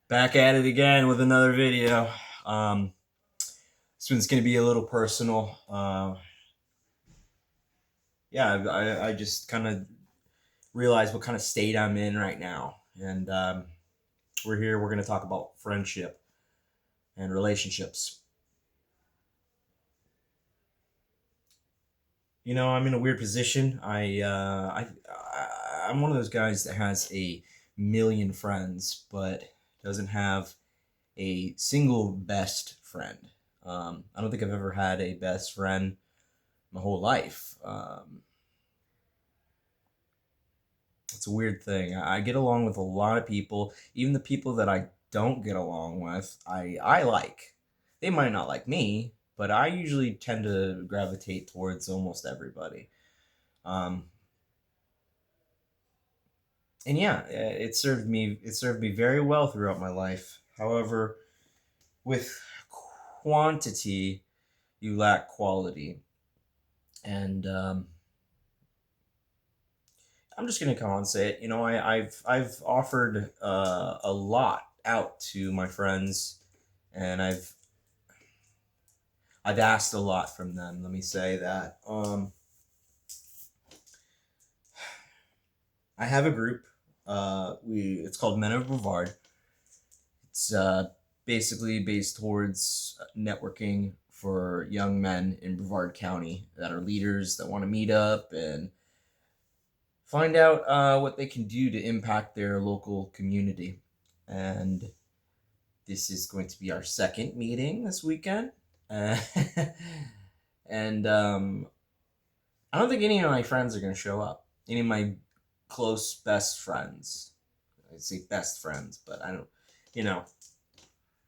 Back at it again with another video. Um, this one's going to be a little personal. I just kind of realized what kind of state I'm in right now. And we're here, we're going to talk about friendship and relationships. I'm in a weird position. I'm one of those guys that has a million friends, but doesn't have a single best friend. I don't think I've ever had a best friend my whole life. It's a weird thing. I get along with a lot of people, even the people that I don't get along with. I like. They might not like me, but I usually tend to gravitate towards almost everybody. Um, and yeah, it served me very well throughout my life. However, with quantity, you lack quality, and I'm just gonna come on and say it. I've offered a lot out to my friends, and I've asked a lot from them. Let me say that. I have a group. It's called Men of Brevard. It's basically based towards networking for young men in Brevard County that are leaders that want to meet up and find out what they can do to impact their local community. And this is going to be our second meeting this weekend. Uh, and I don't think any of my friends are going to show up. Any of my close best friends. I'd say best friends, but I don't, you know,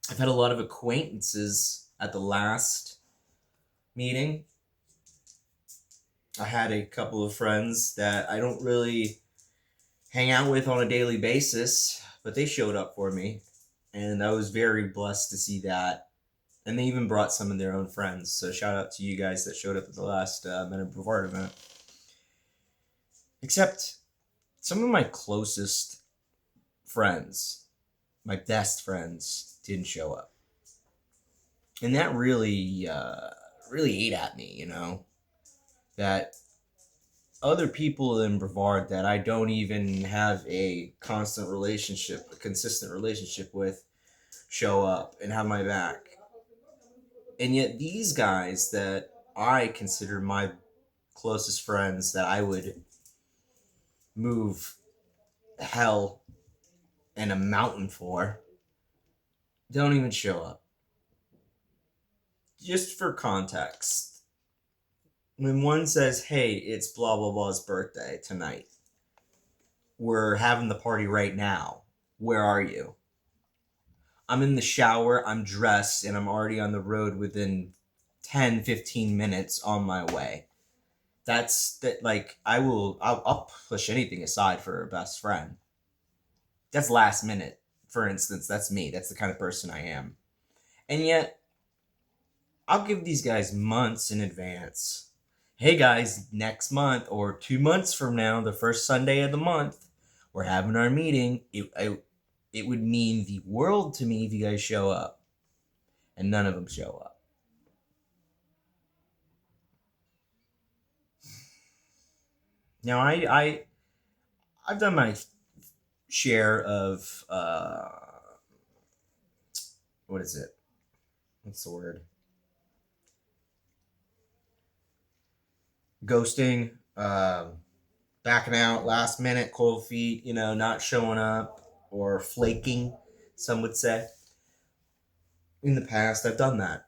I've had a lot of acquaintances at the last meeting. I had a couple of friends that I don't really hang out with on a daily basis, but they showed up for me. And I was very blessed to see that. And they even brought some of their own friends. So shout out to you guys that showed up at the last Men of Brevard event. Except some of my closest friends, my best friends, didn't show up. And that really ate at me, that other people in Brevard that I don't even have a consistent relationship with, show up and have my back. And yet these guys that I consider my closest friends that I would move hell and a mountain for don't even show up. Just for context, when one says, hey, it's blah blah blah's birthday tonight, we're having the party right now, where are you? I'm in the shower, I'm dressed, and I'm already on the road within 10-15 minutes on my way. That's that, like, I'll push anything aside for a best friend. That's last minute. For instance, that's me. That's the kind of person I am. And yet, I'll give these guys months in advance. Hey guys, next month or 2 months from now, the first Sunday of the month, we're having our meeting. It would mean the world to me if you guys show up. And none of them show up. Now, I've done my share of, what is it? What's the word? Ghosting, backing out last minute, cold feet, not showing up, or flaking, some would say. In the past, I've done that.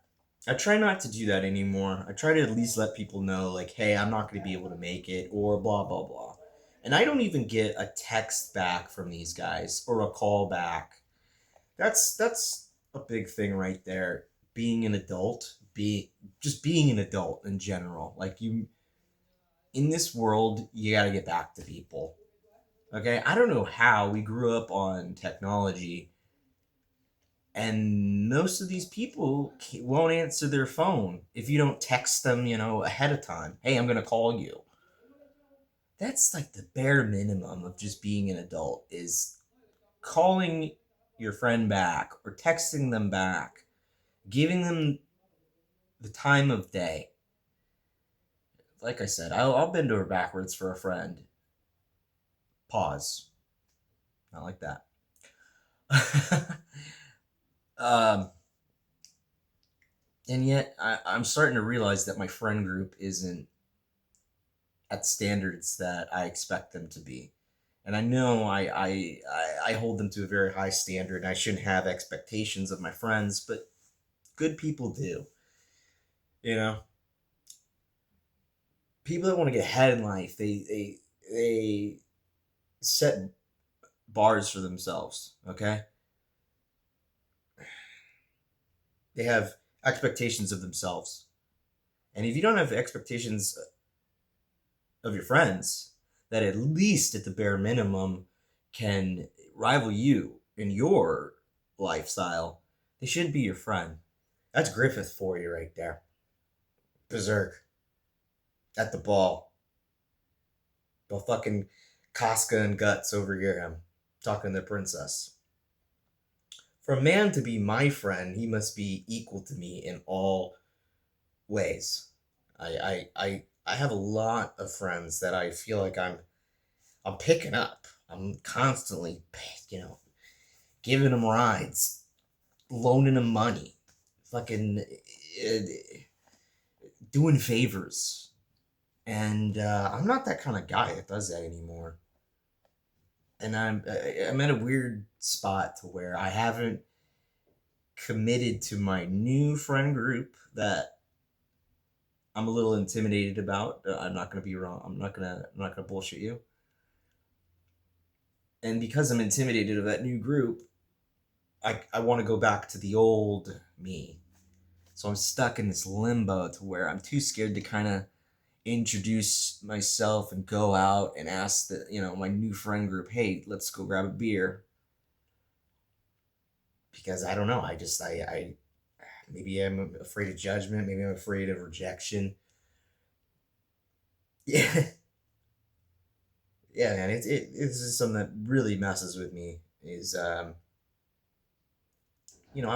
I try not to do that anymore. I try to at least let people know, like, hey, I'm not going to be able to make it, or blah, blah, blah. And I don't even get a text back from these guys or a call back. That's a big thing right there. Being an adult, just being an adult in general. Like, you in this world, you got to get back to people. Okay, I don't know how we grew up on technology, and most of these people won't answer their phone if you don't text them, ahead of time. Hey, I'm gonna call you. That's like the bare minimum of just being an adult, is calling your friend back or texting them back, giving them the time of day. Like I said, I'll bend over backwards for a friend. Pause. Not like that. um, and yet, I'm starting to realize that my friend group isn't at standards that I expect them to be. And I know I hold them to a very high standard, and I shouldn't have expectations of my friends, but good people do. You know, people that want to get ahead in life, they set bars for themselves. Okay, they have expectations of themselves, and if you don't have expectations of your friends that at least at the bare minimum can rival you in your lifestyle, they shouldn't be your friend. That's Griffith for you right there. Berserk at the ball. Go fucking Casca and Guts over here. I'm talking to the princess. For a man to be my friend, he must be equal to me in all ways. I have a lot of friends that I feel like I'm picking up. I'm constantly, giving them rides, loaning them money, fucking doing favors. And I'm not that kind of guy that does that anymore. And I'm at a weird spot to where I haven't committed to my new friend group that I'm a little intimidated about. I'm not gonna be wrong. I'm not gonna bullshit you. And because I'm intimidated of that new group, I want to go back to the old me. So I'm stuck in this limbo to where I'm too scared to kind of introduce myself and go out and ask my new friend group, hey, let's go grab a beer. Because I don't know, I maybe I'm afraid of judgment, maybe I'm afraid of rejection. Yeah, yeah, man, it's just something that really messes with me. Is I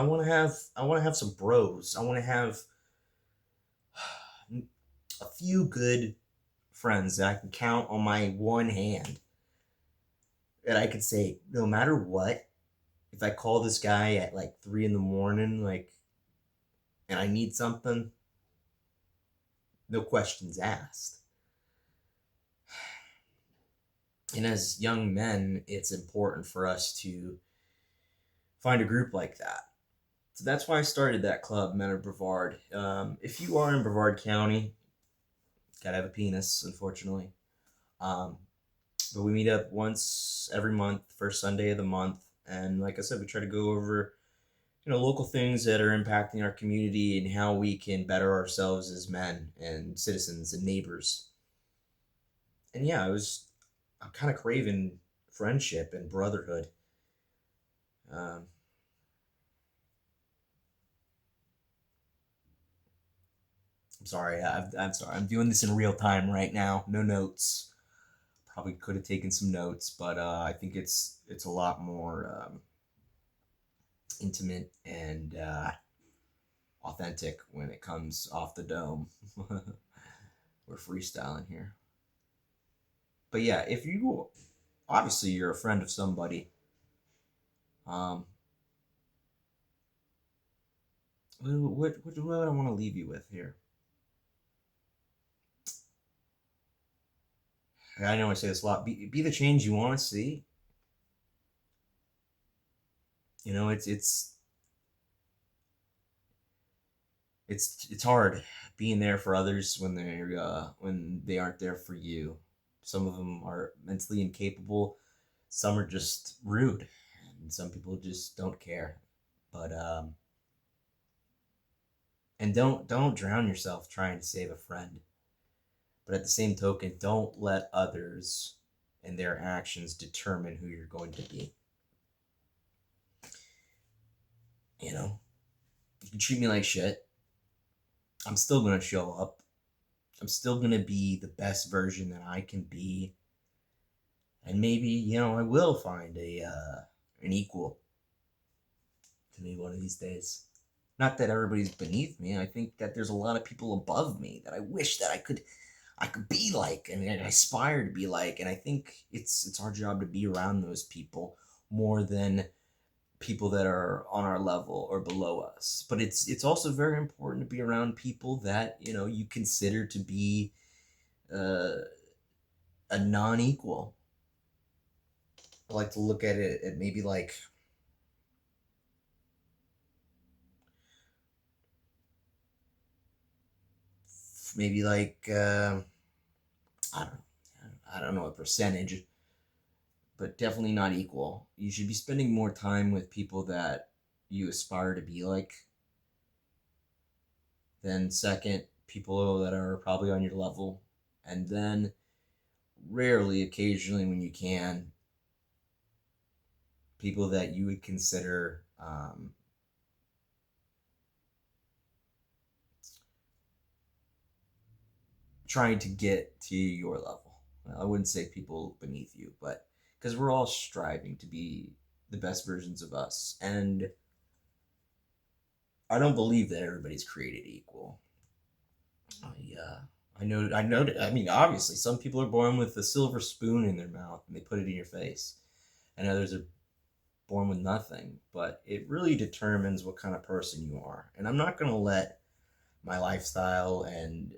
want to have some bros. I want to have a few good friends that I can count on my one hand. That I could say, no matter what, if I call this guy at like 3 in the morning, like, and I need something, no questions asked. And as young men, it's important for us to find a group like that. So that's why I started that club, Men of Brevard. If you are in Brevard County, gotta have a penis, unfortunately. Um, but we meet up once every month, first Sunday of the month, and like I said, we try to go over local things that are impacting our community and how we can better ourselves as men and citizens and neighbors. And yeah, I'm kind of craving friendship and brotherhood. Um, I'm sorry, I'm sorry. I'm doing this in real time right now. No notes. Probably could have taken some notes, but I think it's a lot more intimate and authentic when it comes off the dome. We're freestyling here. But yeah, if you obviously you're a friend of somebody, um, what do I want to leave you with here? I know I say this a lot. Be the change you want to see. It's hard being there for others when they aren't there for you. Some of them are mentally incapable. Some are just rude, and some people just don't care. But and don't drown yourself trying to save a friend. But at the same token, don't let others and their actions determine who you're going to be. You know, you can treat me like shit. I'm still gonna show up. I'm still gonna be the best version that I can be, and maybe I will find a an equal. to me one of these days. Not that everybody's beneath me. I think that there's a lot of people above me that I wish that I could be like, and I aspire to be like. And I think it's our job to be around those people more than people that are on our level or below us. But it's also very important to be around people that you consider to be uh, a non-equal. I like to look at it at maybe like maybe like I don't I don't know a percentage, but definitely not equal. You should be spending more time with people that you aspire to be like than second people that are probably on your level, and then rarely, occasionally when you can, people that you would consider trying to get to your level. I wouldn't say people beneath you, but because we're all striving to be the best versions of us, and I don't believe that everybody's created equal. I know. I mean, obviously, some people are born with a silver spoon in their mouth and they put it in your face, and others are born with nothing. But it really determines what kind of person you are. And I'm not going to let my lifestyle and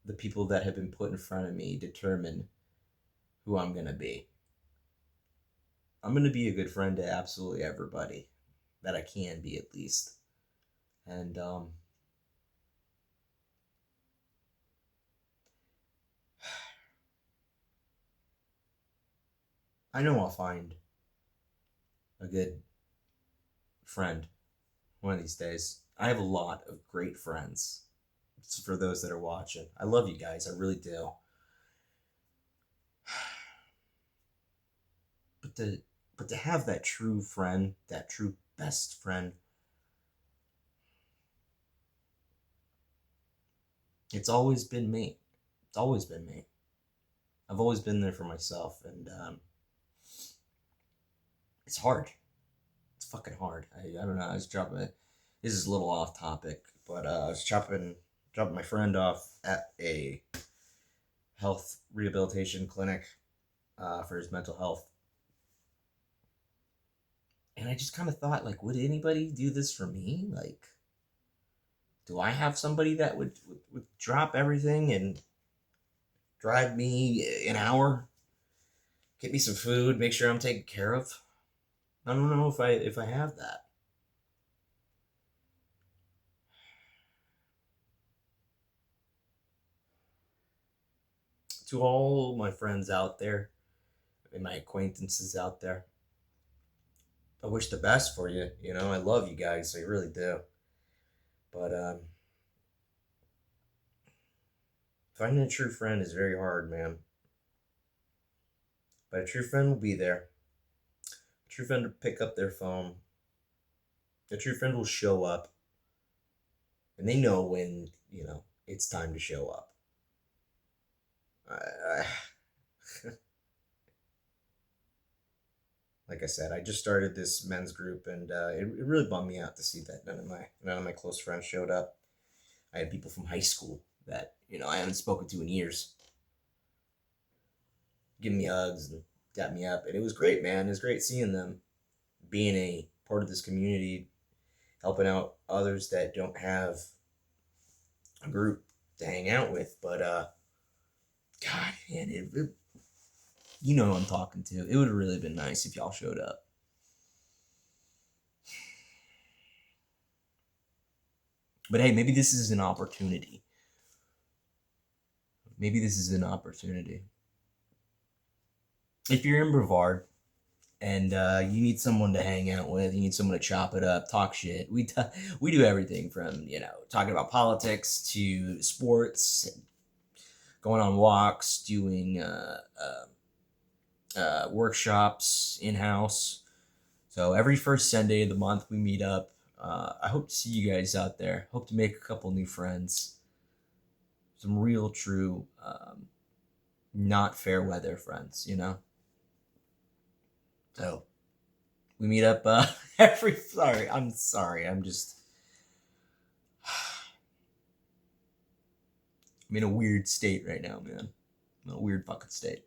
the people that have been put in front of me determine who I'm going to be. I'm going to be a good friend to absolutely everybody that I can be, at least. And I know I'll find a good friend one of these days. I have a lot of great friends. It's for those that are watching. I love you guys. I really do. But to have that true friend, that true best friend, it's always been me. It's always been me. I've always been there for myself, and it's hard. It's fucking hard. I don't know. I was dropping. This is a little off topic, but I was dropping my friend off at a health rehabilitation clinic for his mental health, and I just kind of thought, like, would anybody do this for me? Like, do I have somebody that would drop everything and drive me an hour, get me some food, make sure I'm taken care of? I don't know if I have that. To all my friends out there and my acquaintances out there, I wish the best for you. I love you guys. I really do. But finding a true friend is very hard, man. But a true friend will be there. A true friend will pick up their phone. A true friend will show up, and they know when it's time to show up. I, like I said, I just started this men's group, and it really bummed me out to see that none of my close friends showed up. I had people from high school that I haven't spoken to in years, giving me hugs and got me up, and it was great, man. It was great seeing them, being a part of this community, helping out others that don't have a group to hang out with. But God, man, you know who I'm talking to. It would have really been nice if y'all showed up. But hey, maybe this is an opportunity. Maybe this is an opportunity. If you're in Brevard and you need someone to hang out with, you need someone to chop it up, talk shit. We do everything from talking about politics to sports, going on walks, doing workshops in house. So every first Sunday of the month we meet up. I hope to see you guys out there. Hope to make a couple new friends. Some real, true, not fair weather friends. So we meet up I'm sorry. I'm in a weird state right now, man. I'm in a weird fucking state.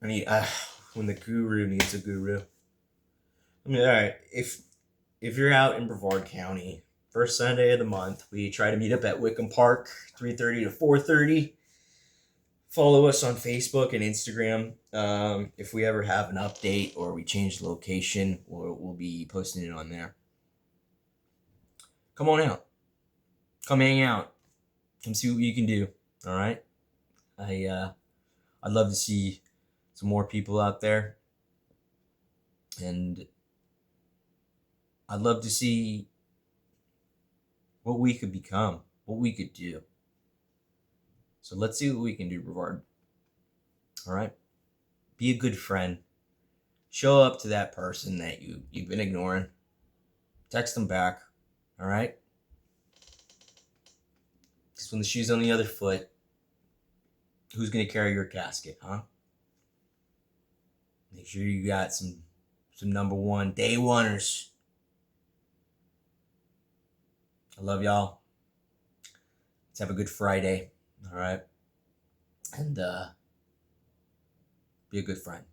I need when the guru needs a guru. I mean, all right. If you're out in Brevard County, first Sunday of the month, we try to meet up at Wickham Park, 3:30 to 4:30. Follow us on Facebook and Instagram. If we ever have an update or we change the location, we'll be posting it on there. Come on out. Come hang out. Come see what you can do. All right. I'd love to see some more people out there, and I'd love to see what we could become, what we could do. So let's see what we can do, Brevard. All right. Be a good friend. Show up to that person that you've been ignoring. Text them back. All right. Because when the shoe's on the other foot, who's gonna carry your casket, huh? Make sure you got some number one day oneers. I love y'all. Let's have a good Friday. All right. And be a good friend.